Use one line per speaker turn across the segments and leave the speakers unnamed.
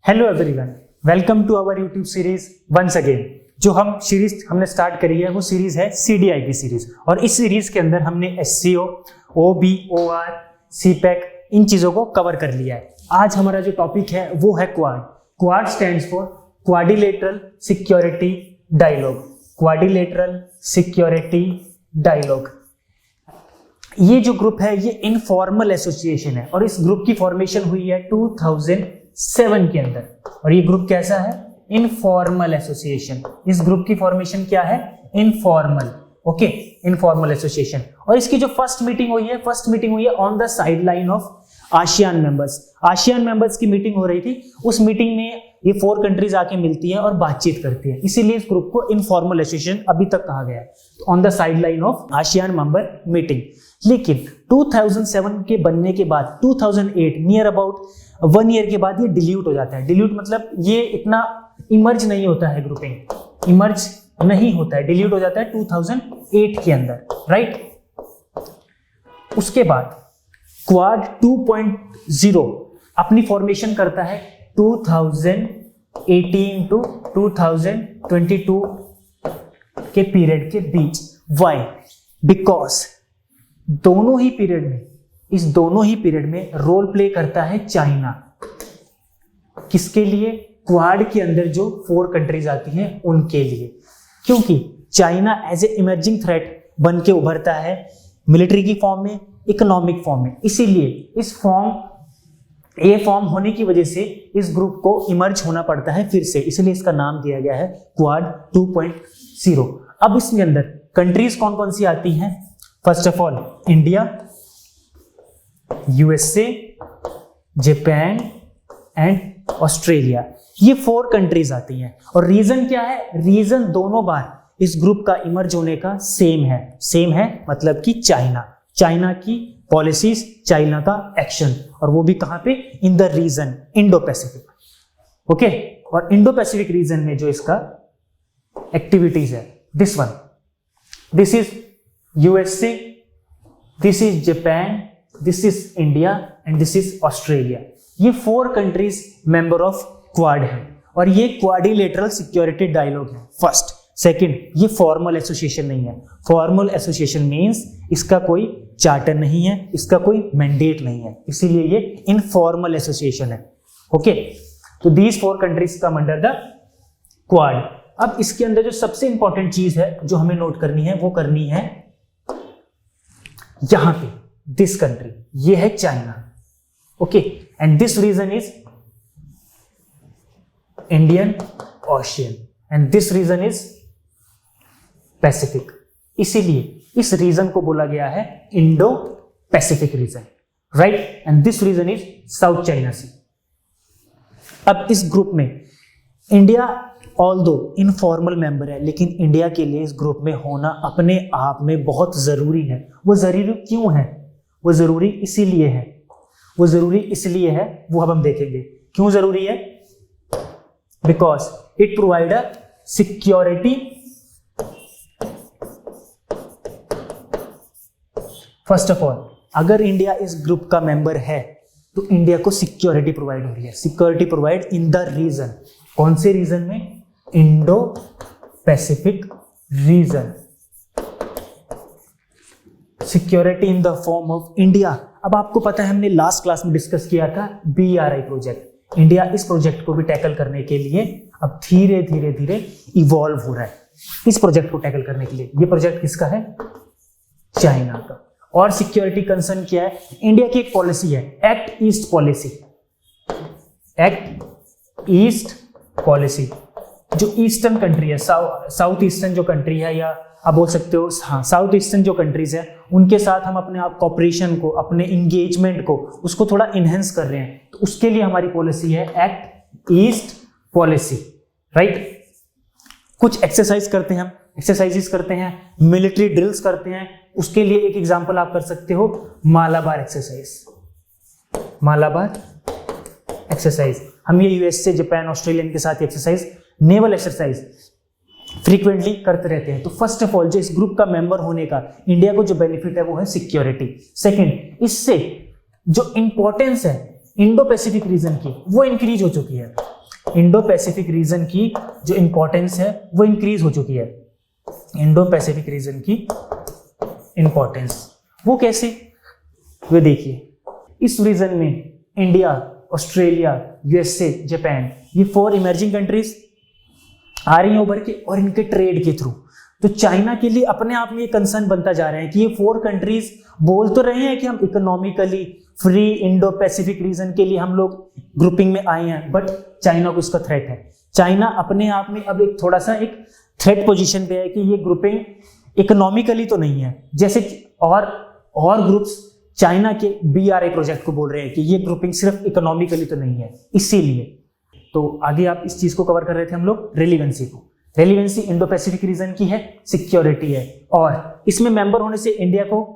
Hello everyone, welcome to our YouTube series once again. जो हमने start करी है वो सीरीज है CDI की सीरीज, और इस सीरीज के अंदर हमने SCO, OB, OR, CPEC इन चीजों को कवर कर लिया है। आज हमारा जो टॉपिक है वो है Quad. Quad stands for quadrilateral security dialogue. Quadrilateral security dialogue, ये जो ग्रुप है ये इनफॉर्मल एसोसिएशन है और इस ग्रुप की फॉर्मेशन हुई है 2007 के अंदर। और ये ग्रुप कैसा है? Informal association. इस ग्रुप की फॉर्मेशन क्या है? इनफॉर्मल। Okay, informal association. और इसकी जो फर्स्ट मीटिंग हुई है on the side line of ASEAN members. ASEAN members की मीटिंग हो रही थी। उस मीटिंग में ये 4 कंट्रीज आके मिलती हैं और बातचीत करती हैं, इसीलिए इस ग्रुप को इनफॉर्मल एसोसिएशन अभी तक कहा गया है, on the side line of ASEAN member meeting. लेकिन 2007 के बनने के बाद 2008 नियर अबाउट 1 ईयर के बाद ये डिल्यूट हो जाता है। डिल्यूट मतलब ये इतना इमर्ज नहीं होता है, ग्रुपिंग इमर्ज नहीं होता है, डिल्यूट हो जाता है 2008 के अंदर, राइट। उसके बाद क्वाड 2.0 अपनी फॉर्मेशन करता है 2018 टू 2022 के पीरियड के बीच। वाई? बिकॉज इस दोनों ही पीरियड में रोल प्ले करता है चाइना। किसके लिए? क्वाड के अंदर जो 4 कंट्रीज आती हैं उनके लिए, क्योंकि China as a emerging threat बन के उभरता है, मिलिट्री की फॉर्म में, इकोनॉमिक फॉर्म में। इसीलिए इस फॉर्म होने की वजह से इस ग्रुप को इमर्ज होना पड़ता है फिर से, इसलिए इसका नाम दिया गया है क्वाड 2.0। अब इसके अंदर कंट्रीज कौन कौन सी आती हैं? First of all India, USA, Japan and Australia, ये 4 कंट्रीज आती हैं। और रीजन क्या है? रीजन दोनों बार इस ग्रुप का इमर्ज होने का सेम है मतलब कि चाइना की पॉलिसीज, चाइना का एक्शन, और वो भी कहां पे? In the region Indo Pacific. Okay, और इंडो पैसिफिक रीजन में जो इसका एक्टिविटीज है, this is USA, this is Japan, this is India and this is Australia. ये 4 कंट्रीज मेंबर ऑफ क्वाड है और ये क्वाड्रिलेटरल सिक्योरिटी डायलॉग है। फर्स्ट। सेकंड, ये फॉर्मल एसोसिएशन नहीं है। फॉर्मल एसोसिएशन मींस इसका कोई चार्टर नहीं है, इसका कोई मैंडेट नहीं है, इसीलिए ये इनफॉर्मल एसोसिएशन है। ओके, तो these 4 countries come under the quad. अब इसके अंदर जो सबसे इंपॉर्टेंट चीज है जो हमें नोट करनी है वो करनी है यहां पे, दिस कंट्री, ये है China. Okay, and this region is Indian Ocean and this region is Pacific. इसीलिए इस रीजन को बोला गया है Indo Pacific region, right. And this region is South China Sea. अब इस ग्रुप में इंडिया ऑल्दो इनफॉर्मल मेंबर है, लेकिन इंडिया के लिए इस ग्रुप में होना अपने आप में बहुत जरूरी है। वो जरूरी क्यों है? वो जरूरी इसलिए है, वो अब हम देखेंगे क्यों जरूरी है। Because it provide a security. First of all, अगर इंडिया इस ग्रुप का मेंबर है तो इंडिया को सिक्योरिटी प्रोवाइड हो रही है। Security provide in the region. कौन से रीजन में? Indo Pacific region. Security in the form of India. अब आपको पता है हमने लास्ट क्लास में डिस्कस किया था BRI प्रोजेक्ट। इंडिया इस प्रोजेक्ट को भी टैकल करने के लिए अब धीरे धीरे इवॉल्व हो रहा है इस प्रोजेक्ट को टैकल करने के लिए। ये प्रोजेक्ट किसका है? चाइना का। और सिक्योरिटी कंसर्न क्या है? इंडिया की एक पॉलिसी है, act east policy. Act east policy, जो ईस्टर्न कंट्री है, साउथ ईस्टर्न जो कंट्री है, या आप बोल सकते हो हाँ, साउथ ईस्टर्न जो कंट्रीज है उनके साथ हम अपने आप कॉपरेशन को, अपने इंगेजमेंट को, उसको थोड़ा इनहेंस कर रहे हैं, तो उसके लिए हमारी पॉलिसी है एक्ट ईस्ट पॉलिसी, राइट। कुछ एक्सरसाइजेस करते हैं, मिलिट्री ड्रिल्स करते हैं। उसके लिए एक एग्जांपल आप कर सकते हो, मालाबार एक्सरसाइज। हम ये USA, जापान, ऑस्ट्रेलियन के साथ एक्सरसाइज, नेवल एक्सरसाइज फ्रीक्वेंटली करते रहते हैं। तो फर्स्ट ऑफ ऑल, जो इस ग्रुप का मेंबर होने का इंडिया को जो बेनिफिट है वो है सिक्योरिटी। सेकंड, इससे जो इंपॉर्टेंस है इंडो पैसिफिक रीजन की वो इंक्रीज हो चुकी है। इंडो पैसिफिक रीजन की जो इंपॉर्टेंस है वो इंक्रीज हो चुकी है। इंडो पैसिफिक रीजन की इंपॉर्टेंस वो कैसे, वे देखिए इस रीजन में इंडिया, ऑस्ट्रेलिया, यूएसए, जापान, ये 4 इमर्जिंग कंट्रीज आ रही हैं उभर के, और इनके ट्रेड के थ्रू तो चाइना के लिए अपने आप में ये कंसर्न बनता जा रहा है कि ये 4 कंट्रीज बोल तो रहे हैं कि हम economically free Indo Pacific reason के लिए हम लोग ग्रुपिंग में आए हैं, बट चाइना को इसका थ्रेट है। चाइना अपने आप में अब एक थोड़ा सा एक थ्रेट पोजीशन पे है कि ये ग्रुपिंग इकोनॉमिकली तो नहीं है, जैसे और ग्रुप्स चाइना के BRI प्रोजेक्ट को बोल रहे हैं कि ये ग्रुपिंग सिर्फ इकोनॉमिकली तो नहीं है। इसीलिए तो आगे आप इस चीज को कवर कर रहे थे हम लोग, रेलिवेंसी को। रेलिवेंसी इंडो पैसिफिक रीजन की है, सिक्योरिटी है, और इसमें मेंबर होने से इंडिया को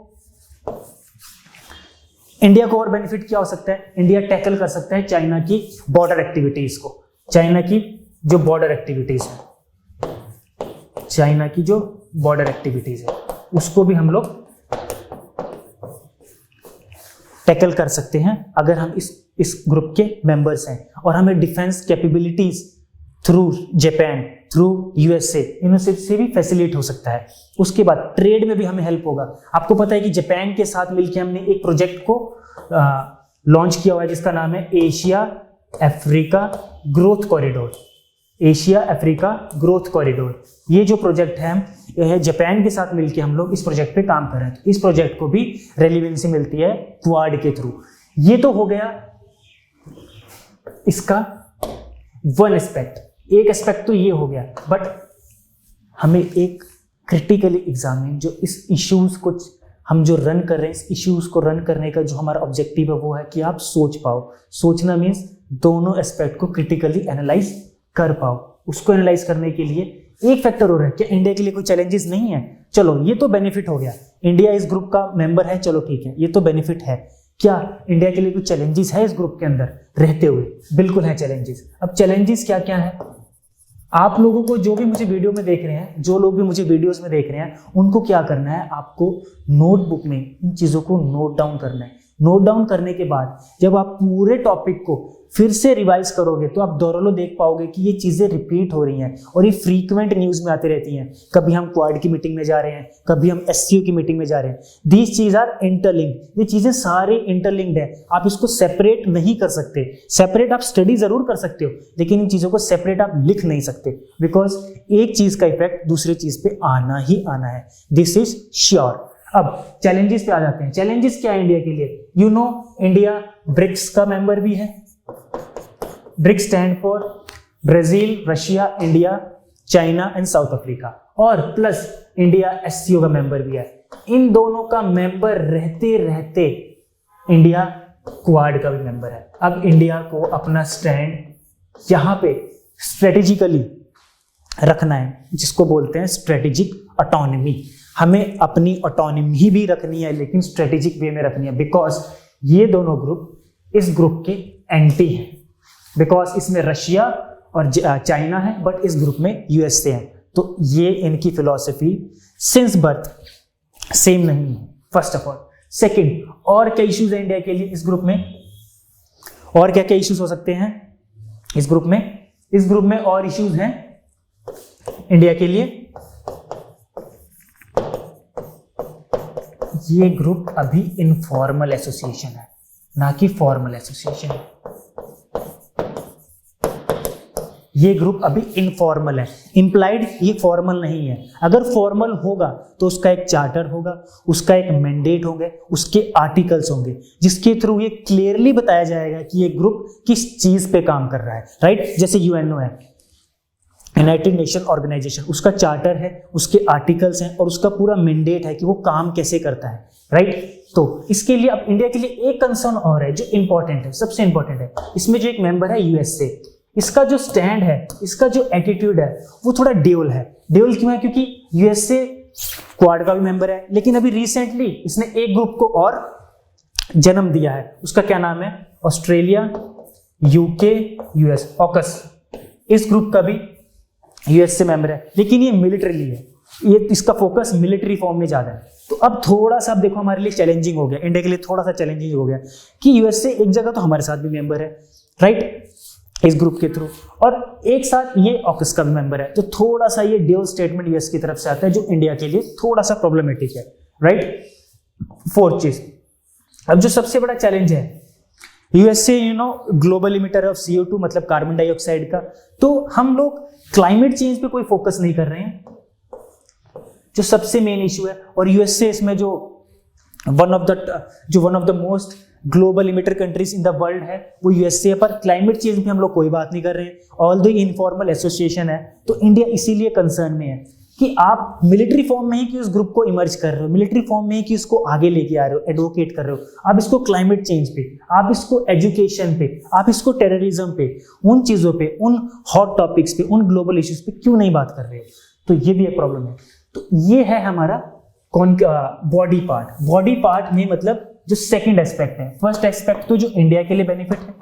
और बेनिफिट क्या हो सकता है, इंडिया टैकल कर सकता है चाइना की बॉर्डर एक्टिविटीज को। चाइना की जो बॉर्डर एक्टिविटीज है उसको भी हम लोग टैकल कर सकते हैं अगर हम इस ग्रुप के मेंबर्स हैं, और हमें defence capabilities through Japan, through USA, इन से भी फैसिलिटेट हो सकता है। उसके बाद ट्रेड में भी हमें हेल्प होगा। आपको पता है कि जापान के साथ मिलकर हमने एक प्रोजेक्ट को लॉन्च किया हुआ है जिसका नाम है Asia Africa growth corridor. Asia Africa growth corridor, ये जो प्रोजेक्ट है जापान के साथ मिलकर हम लोग इस प्रोजेक्ट पे काम कर रहे हैं। इस प्रोजेक्ट को भी रेलिवेंसी मिलती है क्वाड के थ्रू। ये तो हो गया इसका वन एस्पेक्ट, एक एस्पेक्ट तो ये हो गया, बट हमें एक क्रिटिकली एग्जाम में जो इस इश्यूज को हम जो रन कर रहे हैं, इस इश्यूज को रन करने का जो हमारा ऑब्जेक्टिव है वो है कि आप सोच पाओ। सोचना मीन्स दोनों एस्पेक्ट को क्रिटिकली एनालाइज कर पाओ। उसको एनालाइज करने के लिए एक फैक्टर हो रहा है, क्या इंडिया के लिए कोई चैलेंजेस नहीं है? चलो ये तो बेनिफिट हो गया, इंडिया इस ग्रुप का मेंबर है, चलो ठीक है, ये तो बेनिफिट है। क्या इंडिया के लिए कुछ चैलेंजेस है इस ग्रुप के अंदर रहते हुए? बिल्कुल है चैलेंजेस। अब चैलेंजेस क्या क्या है? आप लोगों को जो भी मुझे वीडियो में देख रहे हैं, जो लोग भी मुझे वीडियोस में देख रहे हैं, उनको क्या करना है, आपको नोटबुक में इन चीज़ों को नोट डाउन करना है। नोट डाउन करने के बाद जब आप पूरे टॉपिक को फिर से रिवाइज करोगे तो आप दोहरालो देख पाओगे कि ये चीज़ें रिपीट हो रही हैं और ये फ्रीक्वेंट न्यूज़ में आती रहती हैं। कभी हम क्वाड की मीटिंग में जा रहे हैं, कभी हम SCO की मीटिंग में जा रहे हैं। दीज चीज़ आर इंटरलिंक्ड, ये चीज़ें सारे इंटरलिंक्ड है। आप इसको सेपरेट नहीं कर सकते। सेपरेट आप स्टडी जरूर कर सकते हो, लेकिन इन चीज़ों को सेपरेट आप लिख नहीं सकते, बिकॉज एक चीज़ का इफेक्ट दूसरी चीज़ पे आना ही आना है। This is sure. अब चैलेंजेस पे आ जाते हैं। चैलेंजेस क्या है इंडिया के लिए? यू नो इंडिया ब्रिक्स का मेंबर भी है। BRICS stand for Brazil, Russia, India, China and South Africa, और प्लस इंडिया SCO का मेंबर भी है। इन दोनों का मेंबर रहते रहते इंडिया क्वाड का भी मेंबर है। अब इंडिया को अपना स्टैंड यहाँ पे स्ट्रेटेजिकली रखना है, जिसको बोलते हैं स्ट्रेटेजिक ऑटोनॉमी। हमें अपनी ऑटोनॉमी भी रखनी है, लेकिन स्ट्रेटेजिक वे में रखनी है, बिकॉज ये दोनों ग्रुप इस ग्रुप के एंटी हैं। बिकॉज इसमें रशिया और चाइना है, बट इस ग्रुप में USA है। तो ये इनकी फिलॉसफी सिंस बर्थ सेम नहीं है, फर्स्ट ऑफ ऑल। सेकंड, और क्या इश्यूज है इंडिया के लिए इस ग्रुप में? और क्या क्या इश्यूज हो सकते हैं इस ग्रुप में? इस ग्रुप में और इश्यूज हैं इंडिया के लिए। ये ग्रुप अभी इनफॉर्मल एसोसिएशन है, ना कि फॉर्मल एसोसिएशन है। ये ग्रुप अभी इनफॉर्मल है, इंप्लाइड ये फॉर्मल नहीं है। अगर फॉर्मल होगा तो उसका एक चार्टर होगा, उसका एक मैंडेट होंगे, उसके आर्टिकल्स होंगे, जिसके थ्रू ये क्लियरली बताया जाएगा कि ये ग्रुप किस चीज पे काम कर रहा है, राइट? जैसे UNO है, यूनाइटेड नेशन ऑर्गेनाइजेशन, उसका चार्टर है, उसके आर्टिकल्स हैं और उसका पूरा मैंडेट है कि वो काम कैसे करता है, राइट? तो इसके लिए अब इंडिया के लिए एक कंसर्न और है जो इंपॉर्टेंट है, सबसे इंपॉर्टेंट है। इसमें जो एक मेंबर है USA, इसका जो स्टैंड है, इसका जो एटीट्यूड है, वो थोड़ा ड्यूल है। ड्यूल क्यों है? क्योंकि USA क्वाड का भी मेंबर है, लेकिन अभी रिसेंटली इसने एक ग्रुप को और जन्म दिया है। उसका क्या नाम है? Australia, UK, US, AUKUS. इस ग्रुप का भी US से मेंबर है, लेकिन ये मिलिट्रीली है, ये इसका फोकस मिलिट्री फॉर्म में ज्यादा है। तो अब थोड़ा सा, अब देखो हमारे लिए चैलेंजिंग हो गया, इंडिया के लिए थोड़ा सा चैलेंजिंग हो गया कि USA एक जगह तो हमारे साथ भी मेंबर है, राइट, इस ग्रुप के थ्रू, और एक साथ ये ऑकस का भी मेंबर है, तो थोड़ा सा ये ड्यूल स्टेटमेंट यूएस की तरफ से आता है जो इंडिया के लिए थोड़ा सा प्रॉब्लमेटिक है, राइट। फोर्थ चीज, अब जो सबसे बड़ा चैलेंज है, USA global emitter of CO2 मतलब कार्बन डाइऑक्साइड का, तो हम लोग क्लाइमेट चेंज पे कोई फोकस नहीं कर रहे हैं जो सबसे मेन इशू है। और यूएसए इसमें जो one of the most global emitter countries in the world है वो यूएसए, पर क्लाइमेट चेंज पे हम लोग कोई बात नहीं कर रहे हैं। ऑल्दो इनफॉर्मल एसोसिएशन है, तो इंडिया इसीलिए कंसर्न में है कि आप मिलिट्री फॉर्म में ही कि उस ग्रुप को इमर्ज कर रहे हो, मिलिट्री फॉर्म में ही कि उसको आगे लेके आ रहे हो, एडवोकेट कर रहे हो, आप इसको क्लाइमेट चेंज पे, आप इसको एजुकेशन पे, आप इसको टेररिज्म पे, उन चीजों पे, उन हॉट टॉपिक्स पे, उन ग्लोबल इश्यूज पे क्यों नहीं बात कर रहे हो? तो ये भी एक प्रॉब्लम है। तो ये है हमारा बॉडी पार्ट। बॉडी पार्ट में मतलब जो सेकंड एस्पेक्ट है, फर्स्ट एस्पेक्ट तो जो इंडिया के लिए बेनिफिट है,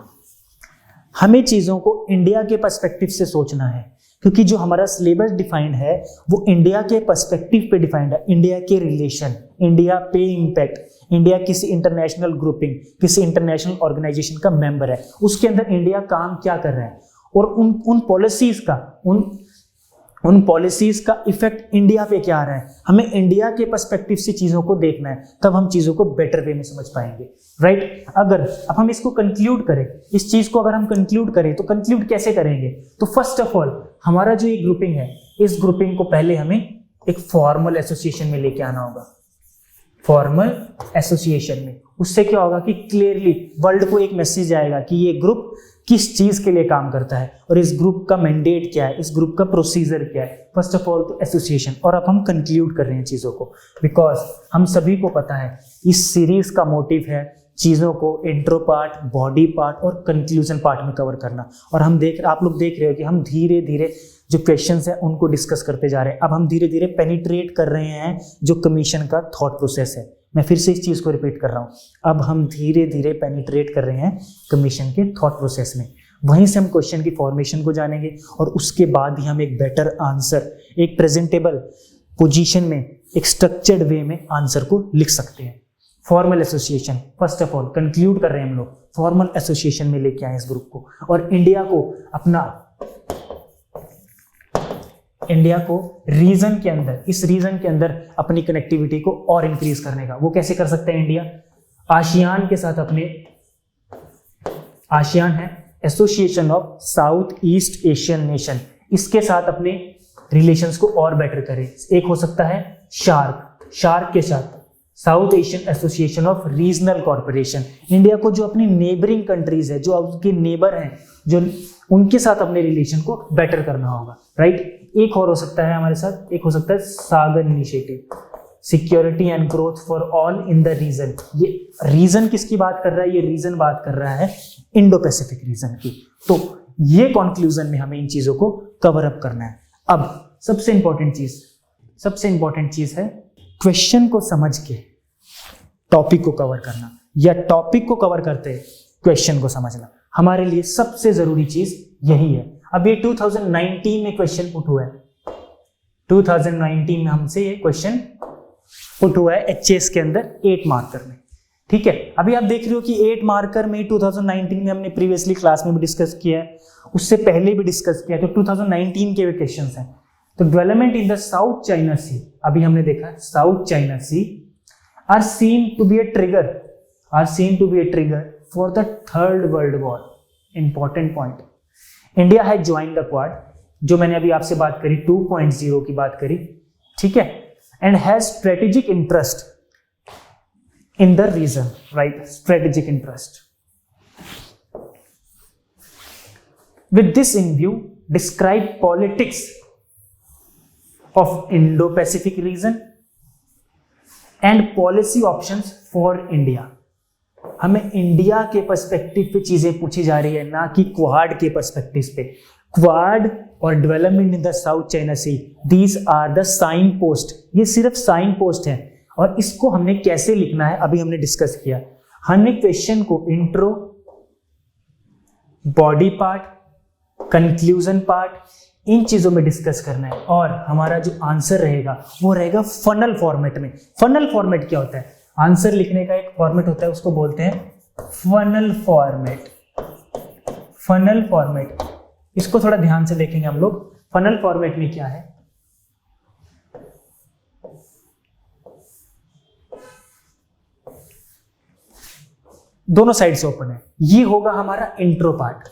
हमें चीजों को इंडिया के पर्सपेक्टिव से सोचना है, क्योंकि जो हमारा सिलेबस डिफाइंड है वो इंडिया के पर्सपेक्टिव पे डिफाइंड है, इंडिया के रिलेशन, इंडिया पे इम्पैक्ट, इंडिया किसी इंटरनेशनल ग्रुपिंग, किसी इंटरनेशनल ऑर्गेनाइजेशन का मेंबर है, उसके अंदर इंडिया काम क्या कर रहा है और उन पॉलिसीज का इफेक्ट इंडिया पे क्या आ रहा है, हमें इंडिया के पर्सपेक्टिव से चीजों को देखना है, तब हम चीजों को बेटर वे में समझ पाएंगे, राइट। अगर अब हम इसको कंक्लूड करें, इस चीज को अगर हम कंक्लूड करें तो कंक्लूड कैसे करेंगे? तो फर्स्ट ऑफ ऑल हमारा जो ये ग्रुपिंग है, इस ग्रुपिंग को पहले हमें एक फॉर्मल एसोसिएशन में लेके आना होगा। फॉर्मल एसोसिएशन में उससे क्या होगा कि क्लियरली वर्ल्ड को एक मैसेज आएगा कि ये ग्रुप किस चीज के लिए काम करता है और इस ग्रुप का मैंडेट क्या है, इस ग्रुप का प्रोसीजर क्या है। फर्स्ट ऑफ ऑल तो एसोसिएशन। और अब हम कंक्लूड कर रहे हैं चीजों को, बिकॉज हम सभी को पता है इस सीरीज का मोटिव है चीजों को इंट्रो पार्ट, बॉडी पार्ट और कंक्लूजन पार्ट में कवर करना। और आप लोग देख रहे हो कि हम धीरे धीरे जो क्वेश्चंस हैं उनको डिस्कस करते जा रहे हैं। अब हम धीरे धीरे पेनिट्रेट कर रहे हैं जो कमीशन का थॉट प्रोसेस है। मैं फिर से इस चीज को रिपीट कर रहा हूं, अब हम धीरे धीरे पेनिट्रेट कर रहे हैं कमीशन के थॉट प्रोसेस में। वहीं से हम क्वेश्चन की फॉर्मेशन को जानेंगे और उसके बाद ही हम एक बेटर आंसर, एक प्रेजेंटेबल पोजीशन में, एक स्ट्रक्चर्ड वे में आंसर को लिख सकते हैं। Formal association, first of all conclude कर रहे हैं हम लोग, फॉर्मल एसोसिएशन में लेके आए इस ग्रुप को, और इंडिया को रीजन के अंदर, इस रीजन के अंदर अपनी कनेक्टिविटी को और इंक्रीज करने का। वो कैसे कर सकते हैं इंडिया? आसियान के साथ अपने, आसियान है association of south east Asian nation, इसके साथ अपने रिलेशंस को और बेटर करें। एक हो सकता है शार्क के साथ south Asian association of regional corporation, India को जो अपनी नेबरिंग कंट्रीज है, जो उसके नेबर हैं, जो उनके साथ अपने रिलेशन को बेटर करना होगा, राइट। एक और हो सकता है हमारे साथ, एक हो सकता है Sagar initiative, security and growth for all in the region. ये रीजन किसकी बात कर रहा है? ये रीजन बात कर रहा है इंडो पैसिफिक रीजन की। तो ये कंक्लूजन में हमें इन चीजों को कवर अप करना है। अब सबसे इंपॉर्टेंट चीज है क्वेश्चन को समझ के टॉपिक को कवर करना, या टॉपिक को कवर करते क्वेश्चन को समझना। हमारे लिए सबसे जरूरी चीज यही है। अब ये 2019 में क्वेश्चन पुट हुआ है, 2019 में हमसे ये क्वेश्चन पुट हुआ है एचएस के अंदर 8 मार्कर में, ठीक है। अभी आप देख रहे हो कि 8 मार्कर में 2019 में हमने प्रीवियसली क्लास में भी डिस्कस किया है, उससे पहले भी डिस्कस किया है, तो 2019 के क्वेश्चंस हैं। तो development in the South China Sea, अभी हमने देखा South China Sea are seen to be a trigger for the third world war. Important point, India has joined the Quad, जो मैंने अभी आपसे बात करी 2.0 की बात करी, ठीक है, and has strategic interest in the region, right, strategic interest. With this in view describe politics of Indo Pacific region and policy options for India. हमें इंडिया के पर्सपेक्टिव पे चीजें पूछी जा रही है, ना कि क्वाड के पर्सपेक्टिव पे। क्वाड और development in the South China Sea, these are the sign post, ये सिर्फ साइन पोस्ट है। और इसको हमने कैसे लिखना है अभी हमने डिस्कस किया। हमने क्वेश्चन को intro, body part, conclusion part, इन चीजों में डिस्कस करना है, और हमारा जो आंसर रहेगा वो रहेगा फनल फॉर्मेट में। फनल फॉर्मेट क्या होता है? आंसर लिखने का एक फॉर्मेट होता है, उसको बोलते हैं फनल फॉर्मेट। फनल फॉर्मेट इसको थोड़ा ध्यान से देखेंगे हम लोग। फनल फॉर्मेट में क्या है, दोनों साइड से ओपन है। ये होगा हमारा intro part,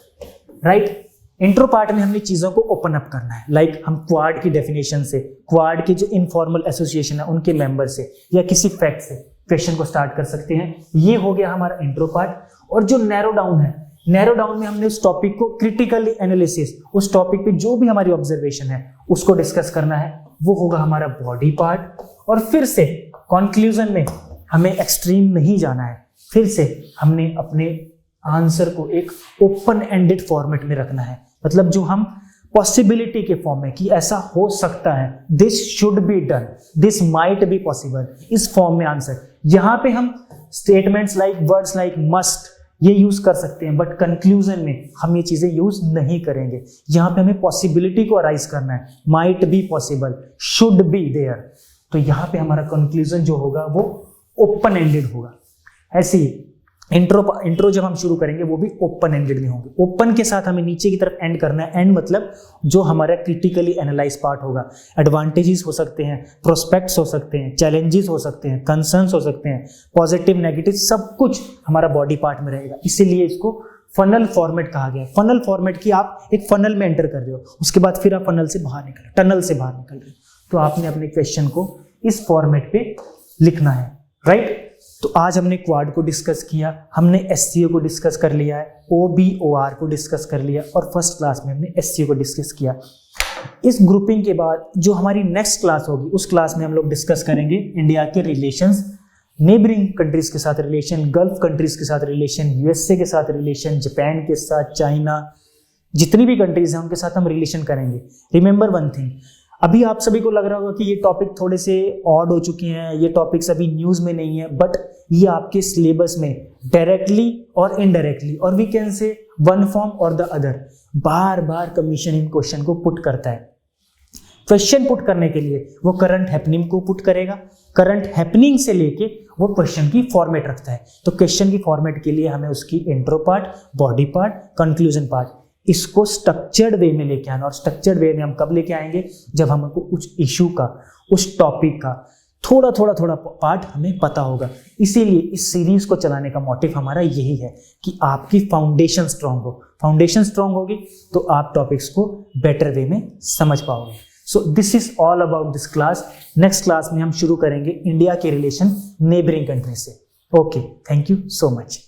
right. Intro part में हमने चीजों को ओपन अप करना है, लाइक हम क्वाड की डेफिनेशन से, क्वाड के जो इनफॉर्मल एसोसिएशन है उनके मेंबर से या किसी फैक्ट से क्वेश्चन को स्टार्ट कर सकते हैं। ये हो गया हमारा इंट्रो पार्ट। और जो नैरो डाउन है, नैरो डाउन में हमने उस टॉपिक को क्रिटिकली एनालिसिस, उस टॉपिक पे जो भी हमारी ऑब्जर्वेशन है उसको डिस्कस करना है, वो होगा हमारा बॉडी पार्ट। और फिर से कंक्लूजन में हमें एक्सट्रीम नहीं जाना है, फिर से हमने अपने आंसर को एक ओपन एंडेड फॉर्मेट में रखना है, मतलब जो हम पॉसिबिलिटी के फॉर्म में कि ऐसा हो सकता है, this should be done, this might be possible, इस फॉर्म में आंसर। यहां पे हम statements like words like must ये यूज कर सकते हैं, बट कंक्लूजन में हम ये चीजें यूज नहीं करेंगे। यहां पे हमें पॉसिबिलिटी को अराइज करना है, might be possible, should be there. तो यहां पे हमारा कंक्लूजन जो होगा वो ओपन एंडेड होगा। ऐसे ही इंट्रो जब हम शुरू करेंगे वो भी ओपन एंडेड में होंगे। ओपन के साथ हमें नीचे की तरफ एंड करना है। एंड मतलब जो हमारा क्रिटिकली एनालाइज पार्ट होगा, एडवांटेजेस हो सकते हैं, प्रोस्पेक्ट्स हो सकते हैं, चैलेंजेस हो सकते हैं, कंसर्न्स हो सकते हैं, पॉजिटिव नेगेटिव, सब कुछ हमारा बॉडी पार्ट में रहेगा। इसीलिए इसको फनल फॉर्मेट कहा गया है। फनल फॉर्मेट की आप एक फनल में एंटर कर रहे हो, उसके बाद फिर आप फनल से बाहर निकल रहे हो, टनल से बाहर निकल रहे हो, तो आपने अपने क्वेश्चन को इस फॉर्मेट पे लिखना है, राइट। तो आज हमने क्वाड को डिस्कस किया, हमने एससीओ को डिस्कस कर लिया है, ओबीओआर को डिस्कस कर लिया, और फर्स्ट क्लास में हमने एससीओ को डिस्कस किया। इस ग्रुपिंग के बाद जो हमारी नेक्स्ट क्लास होगी, उस क्लास में हम लोग डिस्कस करेंगे इंडिया के रिलेशंस, नेबरिंग कंट्रीज के साथ रिलेशन, गल्फ कंट्रीज के साथ रिलेशन, यूएसए के साथ रिलेशन, जापान के साथ, चाइना, जितनी भी कंट्रीज हैं उनके साथ हम रिलेशन करेंगे। रिमेंबर वन थिंग, अभी आप सभी को लग रहा होगा कि ये टॉपिक थोड़े से ऑड हो चुके हैं, ये टॉपिक्स अभी न्यूज में नहीं है, बट ये आपके सिलेबस में डायरेक्टली और इनडायरेक्टली, और we can say one form और द अदर, बार बार कमीशन इन क्वेश्चन को पुट करता है। क्वेश्चन पुट करने के लिए वो करंट हैपनिंग को पुट करेगा, करंट हैपनिंग से लेके वो क्वेश्चन की फॉर्मेट रखता है। तो क्वेश्चन की फॉर्मेट के लिए हमें उसकी intro part, body part, conclusion part, इसको स्ट्रक्चर्ड वे में लेके आना। और स्ट्रक्चर्ड वे में हम कब लेके आएंगे, जब हमको उस इशू का, उस टॉपिक का थोड़ा पार्ट हमें पता होगा। इसीलिए इस सीरीज को चलाने का मोटिव हमारा यही है कि आपकी फाउंडेशन स्ट्रांग हो। फाउंडेशन स्ट्रांग होगी तो आप टॉपिक्स को बेटर वे में समझ पाओगे। So this is all about this class. Next class में हम शुरू करेंगे इंडिया के रिलेशन नेबरिंग कंट्री से। Okay, thank you so much.